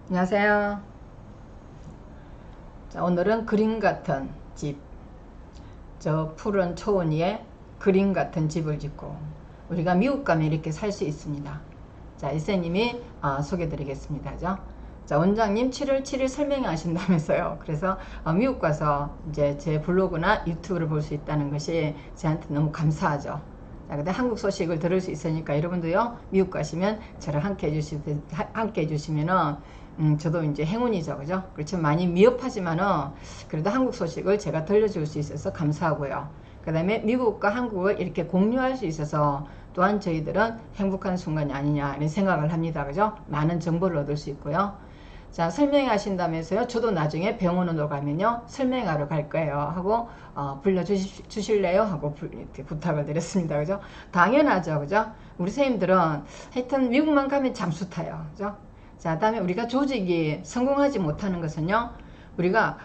안녕하세요. 자, 오늘은 그림 같은 집, 저 푸른 초원 위에 그림 같은 집을 짓고 우리가 미국 가면 이렇게 살 수 있습니다. 자, 이사님이 소개해 드리겠습니다. 그죠? 자, 원장님 7월 7일 설명하신다면서요. 그래서 미국 가서 이제 제 블로그나 유튜브를 볼 수 있다는 것이 저한테 너무 감사하죠. 자, 근데 한국 소식을 들을 수 있으니까 여러분도요, 미국 가시면 저를 함께 해주시면은, 저도 이제 행운이죠. 그죠? 그렇죠. 많이 미흡하지만은, 그래도 한국 소식을 제가 들려줄 수 있어서 감사하고요. 그 다음에 미국과 한국을 이렇게 공유할 수 있어서 또한 저희들은 행복한 순간이 아니냐, 이런 생각을 합니다. 그죠? 많은 정보를 얻을 수 있고요. 자, 설명하신다면서요. 저도 나중에 병원으로 가면요, 설명하러 갈 거예요 하고 불러주실래요 하고 부탁을 드렸습니다. 그죠? 당연하죠. 그죠? 우리 선생님들은 하여튼 미국만 가면 잠수 타요. 그죠? 자, 다음에 우리가 조직이 성공하지 못하는 것은요, 우리가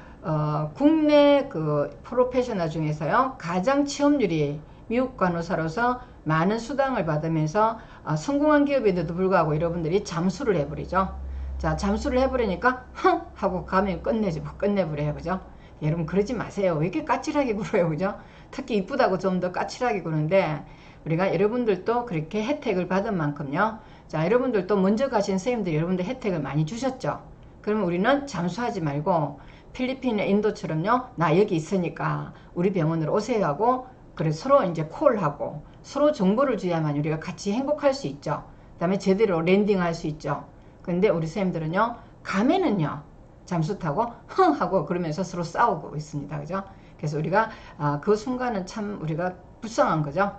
국내 그 프로페셔널 중에서요, 가장 취업률이 미국 간호사로서 많은 수당을 받으면서 성공한 기업인데도 불구하고 여러분들이 잠수를 해버리죠. 자, 잠수를 해버리니까 흥 하고 가면 끝내버려요. 그죠? 여러분 그러지 마세요. 왜 이렇게 까칠하게 굴어요. 그죠? 특히 이쁘다고 좀 더 까칠하게 구는데, 우리가 여러분들도 그렇게 혜택을 받은 만큼요, 자, 여러분들도 먼저 가신 선생님들 여러분들 혜택을 많이 주셨죠. 그러면 우리는 잠수하지 말고 필리핀이나 인도처럼요, 나 여기 있으니까 우리 병원으로 오세요 하고, 그래 서로 이제 콜하고 서로 정보를 줘야만 우리가 같이 행복할 수 있죠. 그 다음에 제대로 랜딩할 수 있죠. 근데 우리 선생님들은요, 가면은요, 잠수 타고 흥 하고 그러면서 서로 싸우고 있습니다. 그죠? 그래서 우리가 그 순간은 참 우리가 불쌍한 거죠.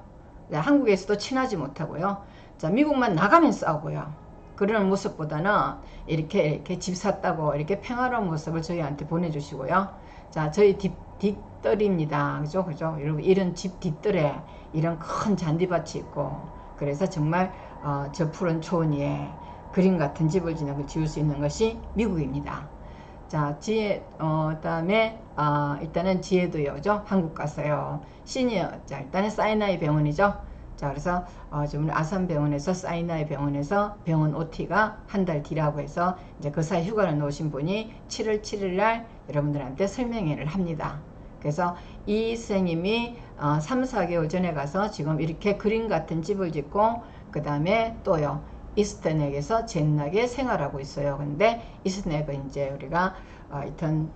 한국에서도 친하지 못하고요. 자, 미국만 나가면 싸우고요. 그런 모습보다는 이렇게 집 샀다고 이렇게 평화로운 모습을 저희한테 보내주시고요. 자, 저희 뒷뜰입니다. 그죠? 그죠? 여러분, 이런 집 뒷뜰에 이런 큰 잔디밭이 있고, 그래서 정말 저 푸른 초원 위에 그림 같은 집을 지을 수 있는 것이 미국입니다. 자, 그다음에, 일단은 지혜도요, 그죠? 한국 가서요. 시니어, 자, 일단은 사이나이 병원이죠. 자, 그래서, 지금 아산병원에서, 사이나이 병원에서 병원 OT가 한 달 뒤라고 해서, 이제 그 사이 휴가를 놓으신 분이 7월 7일 날 여러분들한테 설명회를 합니다. 그래서 이 선생님이 3, 4개월 전에 가서 지금 이렇게 그림 같은 집을 짓고, 그 다음에 또요, 이스터넥에서 젠나게 생활하고 있어요. 근데 이스터넥은 이제 우리가 하여튼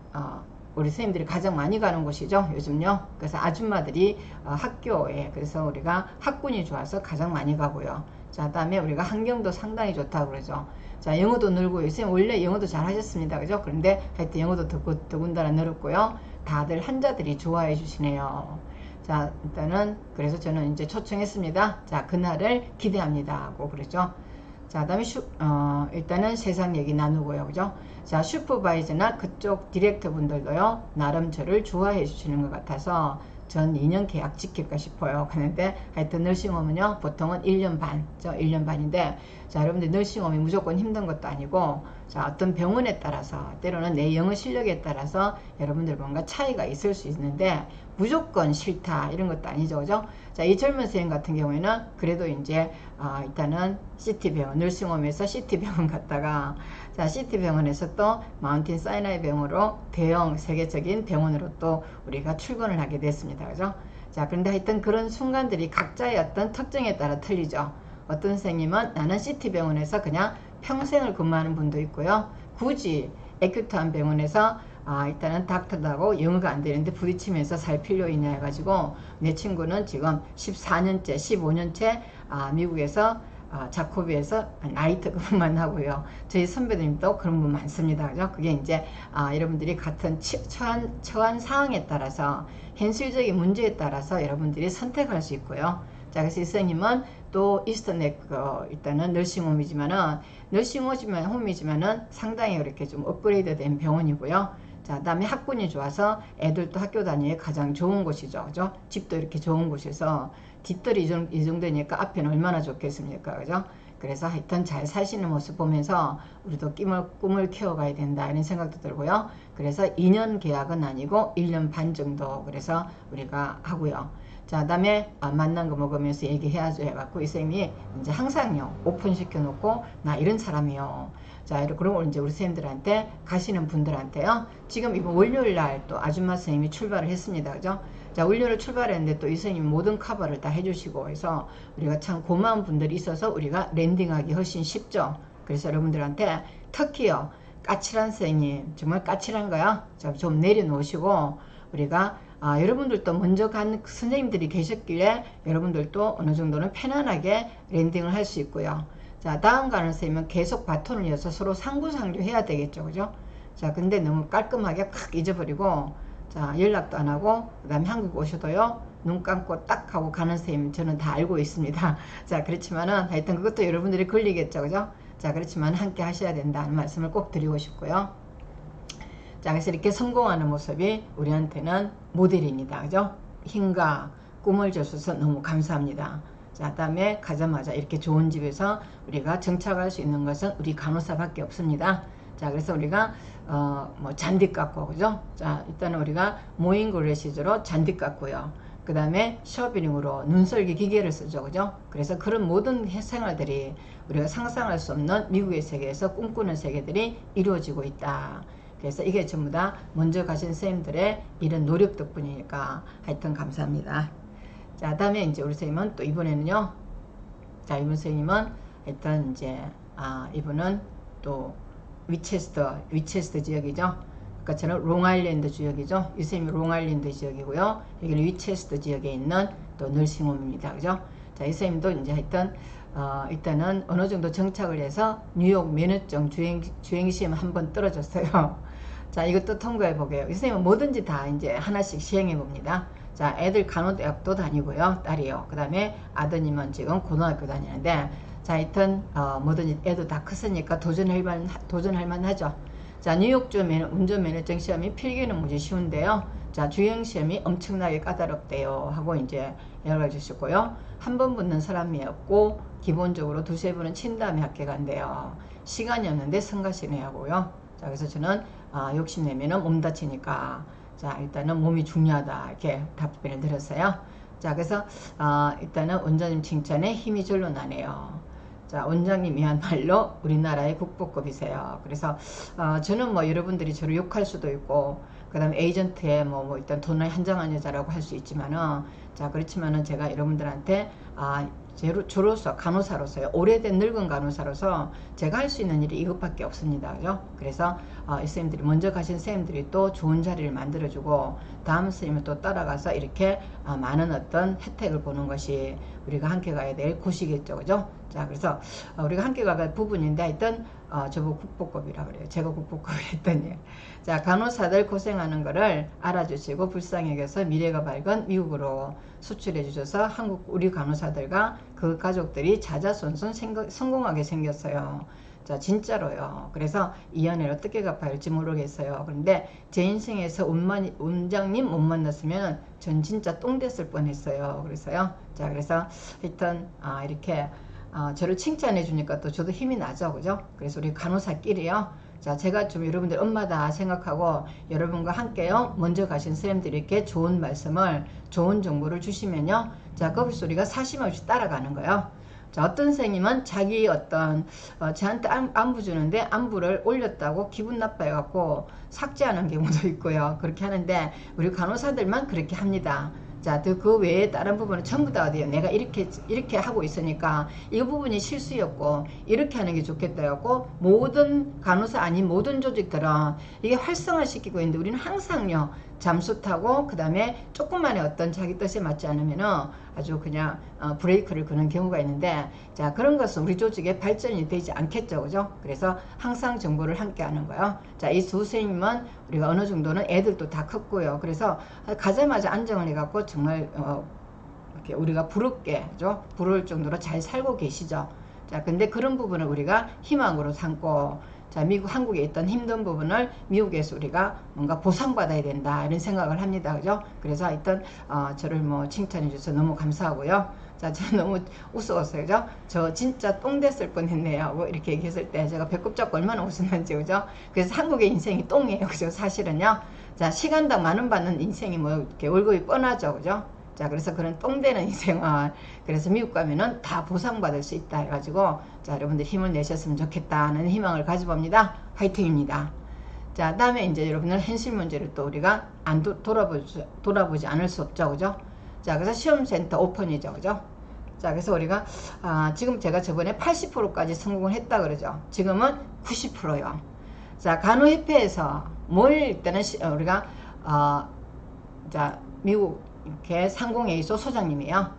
우리 선생님들이 가장 많이 가는 곳이죠, 요즘요. 그래서 아줌마들이 학교에, 그래서 우리가 학군이 좋아서 가장 많이 가고요. 자, 다음에 우리가 환경도 상당히 좋다고 그러죠. 자, 영어도 늘고요. 선생님 원래 영어도 잘 하셨습니다. 그죠? 그런데 하여튼 영어도 더군다나 늘었고요. 다들 환자들이 좋아해 주시네요. 자, 일단은 그래서 저는 이제 초청했습니다. 자, 그날을 기대합니다 하고 그랬죠. 자, 다음에 일단은 세상 얘기 나누고요. 그죠? 자, 슈퍼바이저나 그쪽 디렉터 분들도요, 나름 저를 좋아해 주시는 것 같아서 전 2년 계약 지킬까 싶어요. 그런데 하여튼 너싱홈은요, 보통은 1년 반, 1년 반인데, 자, 여러분들 너싱홈이 무조건 힘든 것도 아니고, 자, 어떤 병원에 따라서, 때로는 내 영어 실력에 따라서 여러분들 뭔가 차이가 있을 수 있는데, 무조건 싫다, 이런 것도 아니죠. 그죠? 자, 이 젊은 선생님 같은 경우에는 그래도 이제, 일단은 시티병원, 너싱홈에서 시티병원 갔다가, 자, 시티병원에서 또 마운틴 사이나이 병원으로 대형 세계적인 병원으로 또 우리가 출근을 하게 됐습니다. 그죠? 자, 그런데 하여튼 그런 순간들이 각자의 어떤 특징에 따라 틀리죠. 어떤 선생님은 나는 시티병원에서 그냥 평생을 근무하는 분도 있고요. 굳이 에큐트한 병원에서 일단은 닥터하고 영어가 안 되는데 부딪히면서 살 필요 있냐 해가지고, 내 친구는 지금 14년째, 15년째 미국에서 자코비에서 나이트 근무만 하고요. 저희 선배님도 그런 분 많습니다. 그죠? 그게 이제 여러분들이 같은 처한 상황에 따라서, 현실적인 문제에 따라서 여러분들이 선택할 수 있고요. 자, 그래서 이 선생님은 또 이스터넥 일단은 너싱홈이지만은 상당히 이렇게 좀 업그레이드 된 병원이고요. 자, 다음에 학군이 좋아서 애들도 학교 다니기에 가장 좋은 곳이죠. 그죠? 집도 이렇게 좋은 곳에서 뒷뜰이 이 정도니까 앞에는 얼마나 좋겠습니까? 그죠? 그래서 하여튼 잘 사시는 모습 보면서 우리도 꿈을 키워가야 된다, 이런 생각도 들고요. 그래서 2년 계약은 아니고 1년 반 정도 그래서 우리가 하고요. 자, 다음에 만난 거 먹으면서 얘기해야죠 해갖고 이 선생님이 이제 항상요 오픈시켜 놓고 나 이런 사람이요. 자, 그리고 이제 우리 선생님들한테 가시는 분들한테요. 지금 이번 월요일 날 또 아줌마 선생님이 출발을 했습니다. 그죠? 자, 월요일 출발했는데 또 이 선생님이 모든 커버를 다 해주시고 해서 우리가 참 고마운 분들이 있어서 우리가 랜딩하기 훨씬 쉽죠. 그래서 여러분들한테 특히요 까칠한 선생님 정말 까칠한 거요. 좀 내려놓으시고 우리가 여러분들도 먼저 간 선생님들이 계셨길래 여러분들도 어느 정도는 편안하게 랜딩을 할 수 있고요. 자, 다음 가는 선생님은 계속 바톤을 이어서 서로 상부상조 해야 되겠죠. 그죠? 자, 근데 너무 깔끔하게 팍 잊어버리고 자, 연락도 안 하고 그 다음에 한국 오셔도요 눈 감고 딱 하고 가는 선생님 저는 다 알고 있습니다. 자, 그렇지만은 하여튼 그것도 여러분들이 걸리겠죠. 그죠? 자, 그렇지만 함께 하셔야 된다는 말씀을 꼭 드리고 싶고요. 자, 그래서 이렇게 성공하는 모습이 우리한테는 모델입니다. 그죠? 힘과 꿈을 주셔서 너무 감사합니다. 자, 다음에 가자마자 이렇게 좋은 집에서 우리가 정착할 수 있는 것은 우리 간호사밖에 없습니다. 자, 그래서 우리가 뭐 잔디 깎고, 그죠? 자, 일단은 우리가 모잉 그레시즈로 잔디 깎고요. 그 다음에 셔빙으로 눈썰기 기계를 쓰죠. 그죠? 그래서 그런 모든 생활들이 우리가 상상할 수 없는 미국의 세계에서 꿈꾸는 세계들이 이루어지고 있다. 그래서 이게 전부 다 먼저 가신 선생님들의 이런 노력 덕분이니까 하여튼 감사합니다. 자, 다음에 이제 우리 선생님은 또 이번에는요. 자, 이번 선생님은 일단 이제 이분은 또 위체스터 지역이죠. 그러니까 저는 롱아일랜드 지역이죠. 이 선생님이 롱아일랜드 지역이고요. 여기는 위체스터 지역에 있는 또 널싱홈입니다. 그죠? 자, 이 선생님도 이제 하여튼 일단은 어느 정도 정착을 해서 뉴욕 면허증 주행시험 한번 떨어졌어요. 자, 이것도 통과해 보게요. 이 선생님은 뭐든지 다 이제 하나씩 시행해 봅니다. 자, 애들 간호대학도 다니고요. 딸이요. 그 다음에 아드님은 지금 고등학교 다니는데, 자, 하여튼, 뭐든지 애도 다 컸으니까 도전할 만하죠. 자, 뉴욕주 운전면허증 시험이 필기는 무지 쉬운데요. 자, 주행시험이 엄청나게 까다롭대요. 하고 이제 연락을 주셨고요. 한 번 붙는 사람이 없고, 기본적으로 두세 번은 친 다음에 합격한대요. 시간이 없는데 성가시네 하고요. 자, 그래서 저는, 욕심내면은 몸 다치니까, 자, 일단은 몸이 중요하다. 이렇게 답변을 드렸어요. 자, 그래서, 일단은 원장님 칭찬에 힘이 절로 나네요. 자, 원장님이야말로 우리나라의 국보급이세요. 그래서 저는 뭐 여러분들이 저를 욕할 수도 있고 그 다음에 에이전트에 뭐 일단 돈을 한정한 여자라고 할 수 있지만은 자, 그렇지만은 제가 여러분들한테 저로서 간호사로서요, 오래된 늙은 간호사로서 제가 할 수 있는 일이 이것밖에 없습니다. 그죠? 그래서 이 선생님들이 먼저 가신 선생님들이 또 좋은 자리를 만들어주고 다음 선생님을 또 따라가서 이렇게 많은 어떤 혜택을 보는 것이 우리가 함께 가야 될 곳이겠죠. 그죠? 자, 그래서 우리가 함께 가야 부분인데 하여튼 저보고 국보급이라 그래요. 제가 국보급을 했더니. 자, 간호사들 고생하는 거를 알아주시고 불쌍히 여겨서 미래가 밝은 미국으로 수출해 주셔서 한국 우리 간호사들과 그 가족들이 자자손손 성공하게 생겼어요. 자, 진짜로요. 그래서 이 연애를 어떻게 갚아야 할지 모르겠어요. 그런데 제 인생에서 원장님 못 만났으면 전 진짜 똥 됐을 뻔했어요. 그래서요. 자, 그래서 하여튼 이렇게 저를 칭찬해 주니까 또 저도 힘이 나죠. 그죠? 그래서 우리 간호사끼리요. 자, 제가 좀 여러분들 엄마다 생각하고 여러분과 함께요. 먼저 가신 선생님들이 이렇게 좋은 말씀을, 좋은 정보를 주시면요. 자, 거기서 우리가 사심없이 따라가는 거예요. 자, 어떤 선생님은 자기 저한테 안부 주는데 안부를 올렸다고 기분 나빠해갖고 삭제하는 경우도 있고요. 그렇게 하는데 우리 간호사들만 그렇게 합니다. 자, 그 외에 다른 부분은 전부 다 어디요? 내가 이렇게 하고 있으니까 이 부분이 실수였고 이렇게 하는 게 좋겠다 였고 모든 간호사 아닌 모든 조직들은 이게 활성화 시키고 있는데 우리는 항상요 잠수 타고 그 다음에 조금만의 어떤 자기 뜻에 맞지 않으면은 아주 그냥 브레이크를 거는 경우가 있는데 자, 그런 것은 우리 조직에 발전이 되지 않겠죠. 그죠? 그래서 항상 정보를 함께 하는 거예요. 자, 이 두 선생님은 우리가 어느 정도는 애들도 다 컸고요. 그래서 가자마자 안정을 해갖고 정말 이렇게 우리가 부럽게 그죠? 부러울 정도로 잘 살고 계시죠. 자, 근데 그런 부분을 우리가 희망으로 삼고 자, 한국에 있던 힘든 부분을 미국에서 우리가 뭔가 보상받아야 된다 이런 생각을 합니다. 그죠? 그래서 하여튼 저를 뭐 칭찬해 주셔서 너무 감사하고요. 자, 제가 너무 웃었어요. 그죠? 저 진짜 똥 됐을 뻔했네요 하고 이렇게 얘기했을 때 제가 배꼽 잡고 얼마나 웃었는지. 그죠? 그래서 한국의 인생이 똥이에요. 그죠? 사실은요. 자, 시간당 10,000원 받는 인생이 뭐 이렇게 월급이 뻔하죠. 그죠? 자, 그래서 그런 똥되는 인생은 그래서 미국 가면은 다 보상받을 수 있다 해가지고 자, 여러분들 힘을 내셨으면 좋겠다는 희망을 가져봅니다. 화이팅입니다. 자, 다음에 이제 여러분들 현실 문제를 또 우리가 안 돌아보지 않을 수 없죠. 그죠? 자, 그래서 시험센터 오픈이죠. 그죠? 자, 그래서 우리가 지금 제가 저번에 80%까지 성공을 했다 그러죠. 지금은 90%요. 자, 간호협회에서 뭘 일단은 우리가 자, 미국 이렇게 상공회의소 소장님이에요.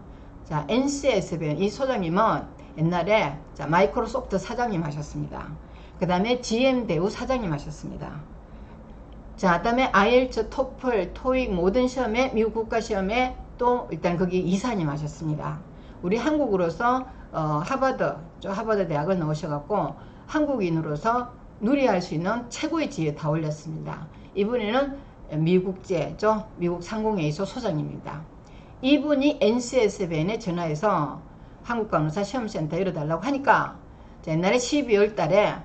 자, NCSBN 이 소장님은 옛날에 자, 마이크로소프트 사장님 하셨습니다. 그 다음에 GM 대우 사장님 하셨습니다. 자, 그 다음에 IELTS, 토플, 토익 모든 시험에 미국 국가시험에 또 일단 거기 이사님 하셨습니다. 우리 한국으로서 하버드 대학을 나오셔갖고 한국인으로서 누리할 수 있는 최고의 지위에 다 올렸습니다. 이분에는 미국제죠. 미국 상공회의소 소장입니다. 이분이 NCSBN에 전화해서 한국간호사 시험센터 열어달라고 하니까 옛날에 12월 달에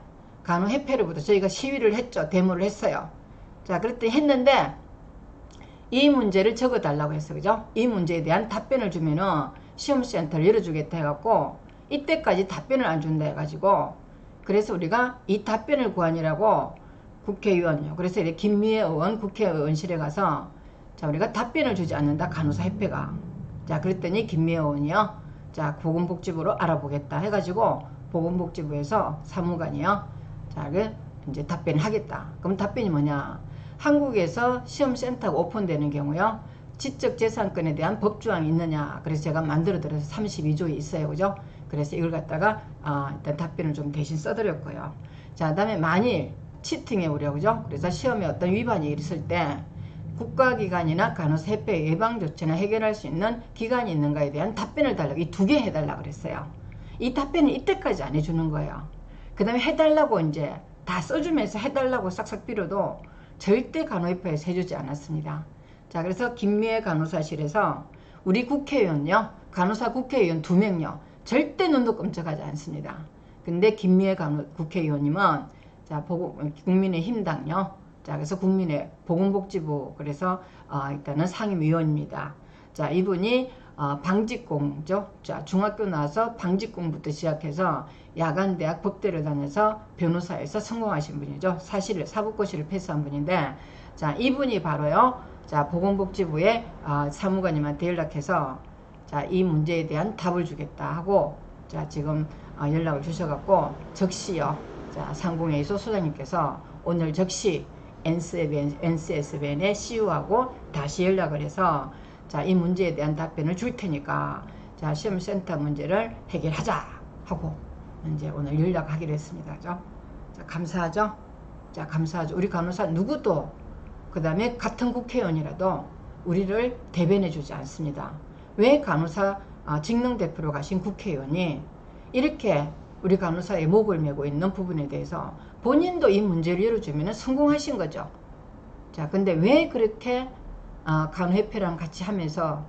간호협회로부터 저희가 시위를 했죠. 데모를 했어요. 자, 그랬더니 했는데 이 문제를 적어달라고 했어. 그죠? 이 문제에 대한 답변을 주면은 시험센터를 열어주겠다 해갖고 이때까지 답변을 안 준다 해가지고 그래서 우리가 이 답변을 구하느라고 국회의원요. 그래서 김미애 의원 국회의원실에 가서 자, 우리가 답변을 주지 않는다. 간호사협회가. 자, 그랬더니 김미애 의원이요. 자, 보건복지부로 알아보겠다 해가지고 보건복지부에서 사무관이요. 자, 이제 답변을 하겠다. 그럼 답변이 뭐냐? 한국에서 시험센터가 오픈되는 경우요. 지적재산권에 대한 법조항이 있느냐. 그래서 제가 만들어드려서 32조에 있어요. 그죠? 그래서 이걸 갖다가 일단 답변을 좀 대신 써드렸고요. 자, 그 다음에 만일 치팅의 우려, 그죠? 그래서 시험에 어떤 위반이 있을 때 국가기관이나 간호사협회 예방조치나 해결할 수 있는 기관이 있는가에 대한 답변을 달라고 이 두 개 해달라고 그랬어요. 이 답변은 이때까지 안 해주는 거예요. 그 다음에 해달라고 이제 다 써주면서 해달라고 싹싹 빌어도 절대 간호협회에서 해주지 않았습니다. 자, 그래서 김미애 간호사실에서 우리 국회의원요, 간호사 국회의원 2명요, 절대 눈도 끔찍하지 않습니다. 근데 김미애 국회의원님은 자, 국민의힘당요. 자, 그래서 국민의 보건복지부 그래서 일단은 상임위원입니다. 자, 이분이 방직공죠. 자, 중학교 나와서 방직공부터 시작해서 야간대학 법대를 다녀서 변호사에서 성공하신 분이죠. 사법고시를 패스한 분인데, 자, 이분이 바로요. 자, 보건복지부의 사무관님한테 연락해서 자, 이 문제에 대한 답을 주겠다 하고 자, 지금 연락을 주셔갖고 적시요. 자, 상공회의소 소장님께서 오늘 적시 NCSBN에 CU하고 다시 연락을 해서 자, 이 문제에 대한 답변을 줄 테니까 자, 시험센터 문제를 해결하자 하고 이제 오늘 연락하기로 했습니다. 그죠? 자, 감사하죠? 자, 감사하죠. 우리 간호사 누구도 그 다음에 같은 국회의원이라도 우리를 대변해 주지 않습니다. 왜 간호사 직능 대표로 가신 국회의원이 이렇게 우리 간호사의 목을 메고 있는 부분에 대해서 본인도 이 문제를 열어주면 성공하신 거죠. 자, 근데 왜 그렇게 간호협회랑 같이 하면서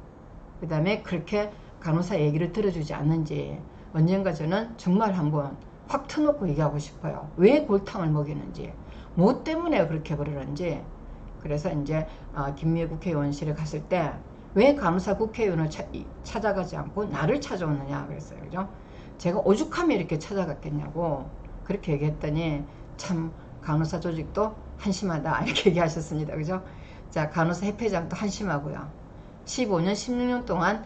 그 다음에 그렇게 간호사 얘기를 들어주지 않는지 언젠가 저는 정말 한번 확 터놓고 얘기하고 싶어요. 왜 골탕을 먹이는지, 뭐 때문에 그렇게 그러는지. 그래서 이제 김미애 국회의원실에 갔을 때 왜 간호사 국회의원을 찾아가지 않고 나를 찾아오느냐 그랬어요. 그죠? 제가 오죽하면 이렇게 찾아갔겠냐고 그렇게 얘기했더니 참 간호사 조직도 한심하다 이렇게 얘기하셨습니다. 그죠? 자, 간호사 협회장도 한심하고요. 15년 16년 동안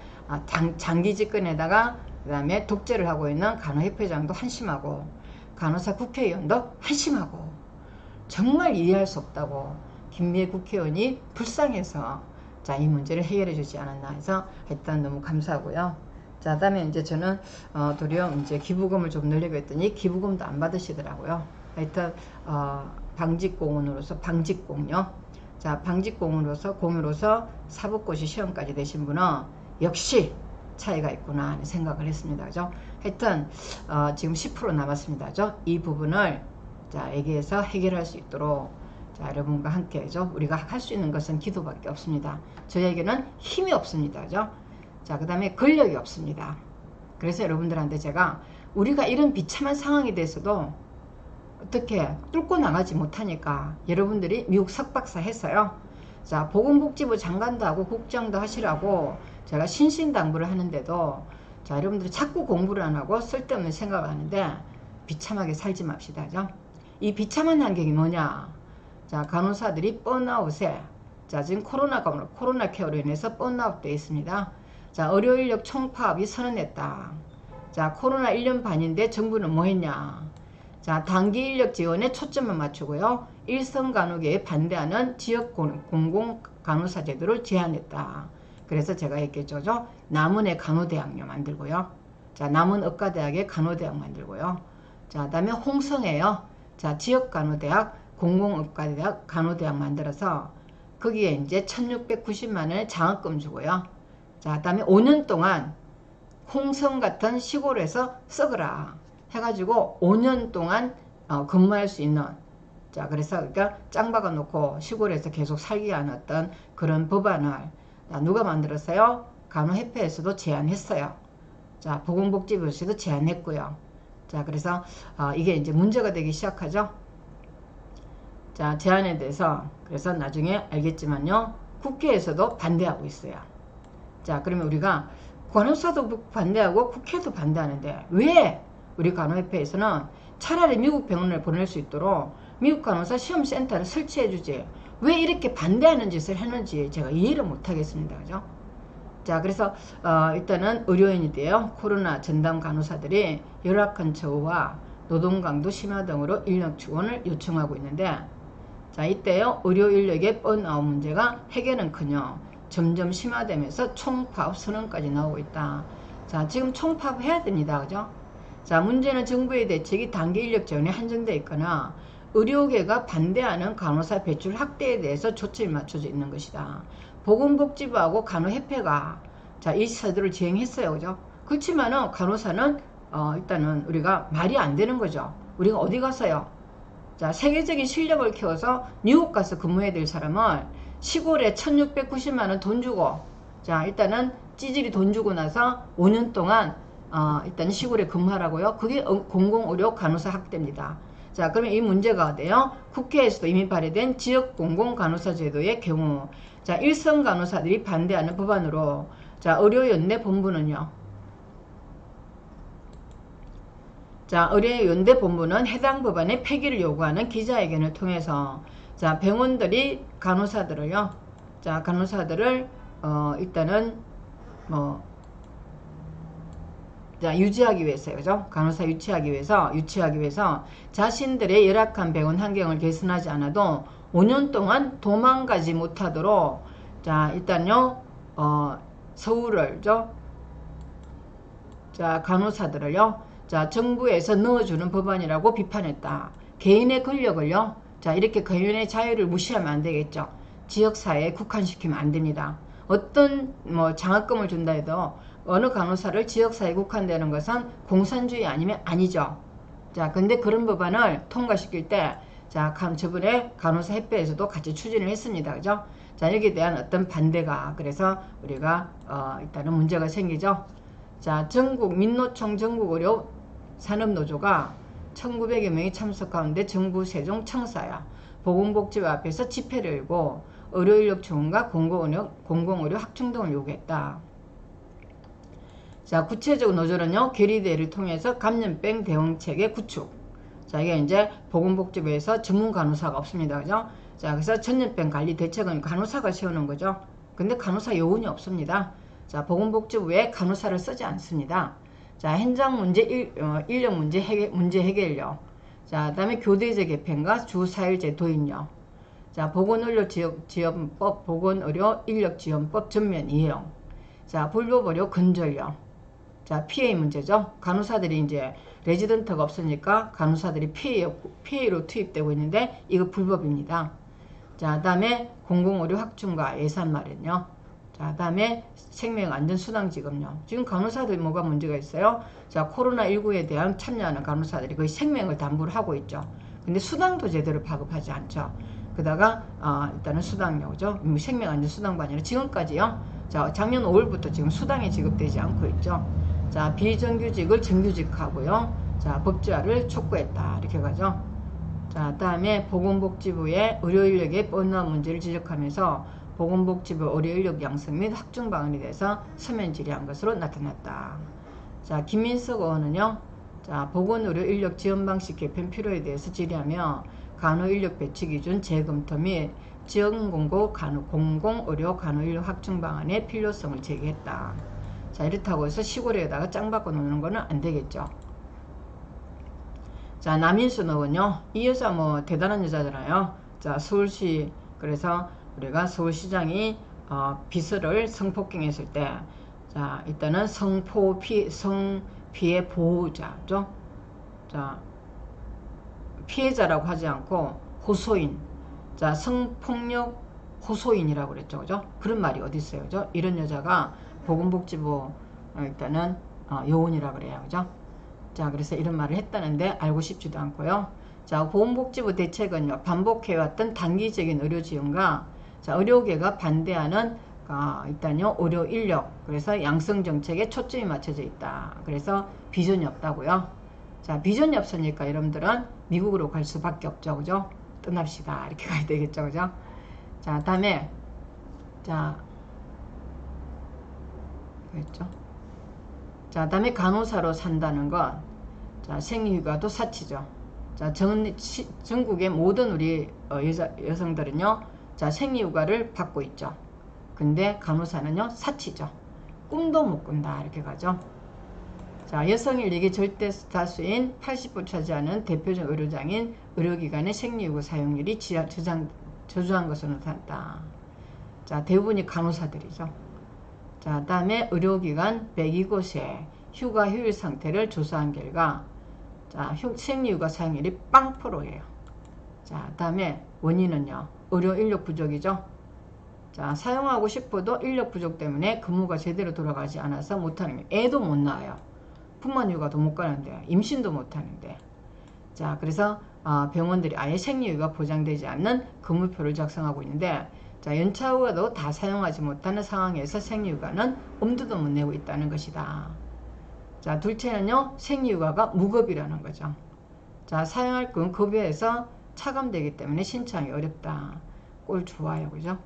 장기 집권에다가 그 다음에 독재를 하고 있는 간호협회장도 한심하고 간호사 국회의원도 한심하고 정말 이해할 수 없다고 김미애 국회의원이 불쌍해서 자, 이 문제를 해결해 주지 않았나 해서 일단 너무 감사하고요. 자, 그 다음에 이제 저는 도리어 이제 기부금을 좀 늘리고 했더니 기부금도 안 받으시더라고요. 하여튼 방직공으로서 방직공요. 자, 방직공으로서 공으로서 사법고시 시험까지 되신 분은 역시 차이가 있구나 하는 생각을 했습니다. 그죠? 하여튼 지금 10% 남았습니다. 그죠? 이 부분을 자, 여기에서 해결할 수 있도록 자, 여러분과 함께 죠. 우리가 할 수 있는 것은 기도밖에 없습니다. 저에게는 힘이 없습니다. 그죠? 자, 그 다음에 권력이 없습니다. 그래서 여러분들한테 제가 우리가 이런 비참한 상황이 돼서도 어떻게 뚫고 나가지 못하니까 여러분들이 미국 석박사 했어요. 자, 보건복지부 장관도 하고 국장도 하시라고 제가 신신당부를 하는데도 자, 여러분들이 자꾸 공부를 안 하고 쓸데없는 생각을 하는데 비참하게 살지 맙시다. 그죠? 이 비참한 환경이 뭐냐? 자, 간호사들이 번아웃에 자, 지금 코로나 케어로 인해서 번아웃 되어 있습니다. 자, 의료인력 총파업이 선언했다. 자, 코로나 1년 반인데 정부는 뭐 했냐? 자, 단기 인력 지원에 초점을 맞추고요. 일선 간호계에 반대하는 지역 공공 간호사 제도를 제안했다. 그래서 제가 얘기했죠. 남원의 간호대학교 만들고요. 자, 남원 의과대학에 간호대학 만들고요. 자, 그 다음에 홍성에요. 자, 지역 간호대학, 공공의과대학, 간호대학 만들어서 거기에 이제 1690만원의 장학금 주고요. 자, 그 다음에 5년 동안 홍성 같은 시골에서 썩으라 해가지고 5년 동안 근무할 수 있는, 자, 그래서 그러니까 짱 박아 놓고 시골에서 계속 살게 하는 어떤 그런 법안을 누가 만들었어요? 간호협회에서도 제안했어요. 자, 보건복지부에서도 제안했고요. 자, 그래서 이게 이제 문제가 되기 시작하죠. 자, 제안에 대해서 그래서 나중에 알겠지만요, 국회에서도 반대하고 있어요. 자, 그러면 우리가 간호사도 반대하고 국회도 반대하는데 왜 우리 간호협회에서는 차라리 미국 병원을 보낼 수 있도록 미국 간호사 시험센터를 설치해 주지 왜 이렇게 반대하는 짓을 했는지 제가 이해를 못하겠습니다. 그죠? 자, 그래서 일단은 의료인이 돼요. 코로나 전담 간호사들이 열악한 처우와 노동 강도 심화 등으로 인력 지원을 요청하고 있는데, 자, 이때요 의료 인력의 번아웃 문제가 해결은커녕 점점 심화되면서 총파업 선언까지 나오고 있다. 자, 지금 총파업 해야 됩니다. 그죠? 자, 문제는 정부의 대책이 단기 인력 지원에 한정되어 있거나 의료계가 반대하는 간호사 배출 확대에 대해서 조치를 맞춰져 있는 것이다. 보건복지부하고 간호협회가 자, 이 제도를 지행했어요. 그죠? 그렇지만은 간호사는 일단은 우리가 말이 안 되는 거죠. 우리가 어디 가서요? 자, 세계적인 실력을 키워서 뉴욕 가서 근무해야 될 사람을 시골에 1690만원 돈 주고, 자, 일단은 찌질이 돈 주고 나서 5년 동안 일단 시골에 근무하라고요. 그게 공공의료 간호사 학대입니다. 자, 그러면 이 문제가 돼요. 국회에서도 이미 발의된 지역 공공 간호사 제도의 경우, 자, 일선 간호사들이 반대하는 법안으로, 자, 의료연대 본부는요. 자, 의료연대 본부는 해당 법안의 폐기를 요구하는 기자회견을 통해서, 자, 병원들이 간호사들을요. 자, 간호사들을 일단은 자, 유지하기 위해서요. 그죠? 간호사 유치하기 위해서 자신들의 열악한 병원 환경을 개선하지 않아도 5년 동안 도망가지 못하도록, 자, 일단요, 서울을, 자, 간호사들을요, 자, 정부에서 넣어주는 법안이라고 비판했다. 개인의 권력을요, 자, 이렇게 개인의 자유를 무시하면 안 되겠죠. 지역사회에 국한시키면 안 됩니다. 어떤 장학금을 준다 해도 어느 간호사를 지역사회에 국한되는 것은 공산주의 아니면 아니죠. 자, 근데 그런 법안을 통과시킬 때, 자, 저번에 간호사 협회에서도 같이 추진을 했습니다. 그죠? 자, 여기에 대한 어떤 반대가, 그래서 우리가, 일단은 문제가 생기죠. 자, 민노총 전국의료 산업노조가 1900여 명이 참석 가운데 정부 세종 청사야 보건복지부 앞에서 집회를 열고 의료인력 지원과 공공의료 확충 등을 요구했다. 자, 구체적 노조는요, 결의대회를 통해서 감염병 대응체계 구축. 자, 이게 이제 보건복지부에서 전문 간호사가 없습니다. 그죠? 자, 그래서 전염병 관리 대책은 간호사가 세우는 거죠. 근데 간호사 요원이 없습니다. 자, 보건복지부에 간호사를 쓰지 않습니다. 자, 현장 문제, 인력 문제 해결요. 자, 그 다음에 교대제 개편과 주 4일제 도입요. 자, 보건의료 보건의료 인력 지원법 전면 이용. 자, 불법의료 근절요. 자, PA 문제죠. 간호사들이 이제 레지던트가 없으니까 간호사들이 PA로 투입되고 있는데 이거 불법입니다. 자, 그 다음에 공공의료 확충과 예산 마련요. 자, 그 다음에 생명안전수당지급요. 지금 간호사들 뭐가 문제가 있어요? 자, 코로나19에 대한 참여하는 간호사들이 거의 생명을 담보를 하고 있죠. 근데 수당도 제대로 발급하지 않죠. 그다가 일단은 수당료죠. 생명안전수당도 아니라 지금까지요. 자, 작년 5월부터 지금 수당이 지급되지 않고 있죠. 자, 비정규직을 정규직하고요. 자, 법제화를 촉구했다. 이렇게 가죠. 자, 다음에 보건복지부의 의료인력의 번아웃 문제를 지적하면서 보건복지부 의료인력 양성 및 확충 방안에 대해서 서면 질의한 것으로 나타났다. 자, 김민석 의원은요, 자, 보건의료인력 지원 방식 개편 필요에 대해서 질의하며 간호인력 배치 기준 재검토 및 지역공고 공공의료 간호인력 확충 방안의 필요성을 제기했다. 자, 이렇다고 해서 시골에다가 짱 받고 노는 거는 안 되겠죠. 자, 남인순 의원요, 이 여자 뭐 대단한 여자잖아요. 자, 서울시, 그래서 우리가 서울시장이 비서를 성폭행했을 때, 자, 일단은 성피해 보호자죠. 자, 피해자라고 하지 않고 호소인, 자, 성폭력 호소인이라고 그랬죠, 그죠? 그런 말이 어디 있어요, 그죠? 이런 여자가 보건복지부 일단은 요원이라고 그래요, 그죠? 자, 그래서 이런 말을 했다는데 알고 싶지도 않고요. 자, 보건복지부 대책은요, 반복해왔던 단기적인 의료 지원과, 자, 의료계가 반대하는 일단요, 의료 인력, 그래서 양성 정책에 초점이 맞춰져 있다. 그래서 비전이 없다고요. 자, 비전이 없으니까 여러분들은 미국으로 갈 수밖에 없죠, 그죠? 떠납시다, 이렇게 가야 되겠죠, 그죠? 자, 다음에, 자, 그랬죠? 자, 다음에 간호사로 산다는 건, 자, 생리휴가도 사치죠. 자, 전국의 모든 우리 여성들은요, 자, 생리휴가를 받고 있죠. 근데 간호사는요, 사치죠. 꿈도 못 꾼다, 이렇게 가죠. 자, 여성 인력이 절대 다수인 80% 차지하는 대표적 의료장인 의료기관의 생리휴가 사용률이 저조한 것으로 나타났다. 자, 대부분이 간호사들이죠. 자, 다음에 의료기관 102곳의 휴가 효율 상태를 조사한 결과, 자, 생리휴가 사용률이 0%예요. 자, 다음에 원인은요, 의료 인력 부족이죠. 자, 사용하고 싶어도 인력 부족 때문에 근무가 제대로 돌아가지 않아서 못하는 게, 애도 못 낳아요. 분만휴가도 못 가는데, 임신도 못 하는데. 자, 그래서 병원들이 아예 생리휴가 보장되지 않는 근무표를 작성하고 있는데, 자, 연차휴가도 다 사용하지 못하는 상황에서 생리휴가는 엄두도 못 내고 있다는 것이다. 자, 둘째는요, 생리휴가가 무급이라는 거죠. 자, 사용할 건 급여에서 차감되기 때문에 신청이 어렵다. 꼴 좋아요, 그죠?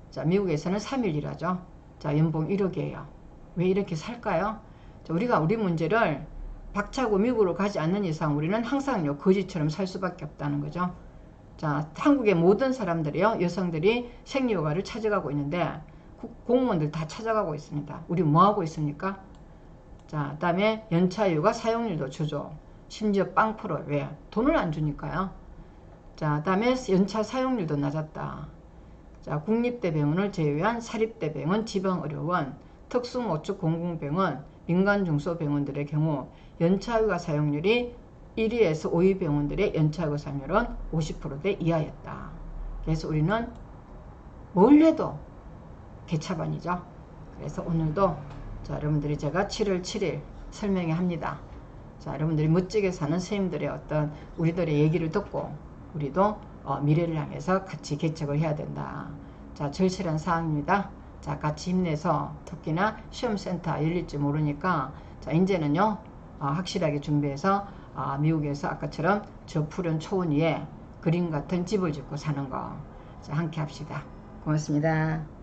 자, 미국에서는 3일 일하죠. 자, 연봉 1억이에요. 왜 이렇게 살까요? 자, 우리가 우리 문제를 박차고 미국으로 가지 않는 이상 우리는 항상요, 거지처럼 살 수밖에 없다는 거죠. 자, 한국의 모든 사람들이요, 여성들이 생리휴가를 찾아가고 있는데, 공무원들 다 찾아가고 있습니다. 우리 뭐 하고 있습니까? 자, 그 다음에 연차휴가 사용률도 저조. 심지어 0%. 왜? 돈을 안 주니까요. 자, 그 다음에 연차 사용률도 낮았다. 자, 국립대병원을 제외한 사립대병원, 지방의료원, 특수모축 공공병원, 민간중소병원들의 경우 연차휴가 사용률이 1위에서 5위 병원들의 연차휴가 사용률은 50%대 이하였다. 그래서 우리는 뭘 해도 개차반이죠. 그래서 오늘도, 자, 여러분들이 제가 7월 7일 설명해 합니다. 자, 여러분들이 멋지게 사는 선생님들의 어떤 우리들의 얘기를 듣고 우리도 미래를 향해서 같이 개척을 해야 된다. 자, 절실한 사항입니다. 자, 같이 힘내서 특히나 시험센터 열릴지 모르니까, 자, 이제는요, 확실하게 준비해서 미국에서 아까처럼 저 푸른 초원 위에 그림 같은 집을 짓고 사는 거, 자, 함께 합시다. 고맙습니다.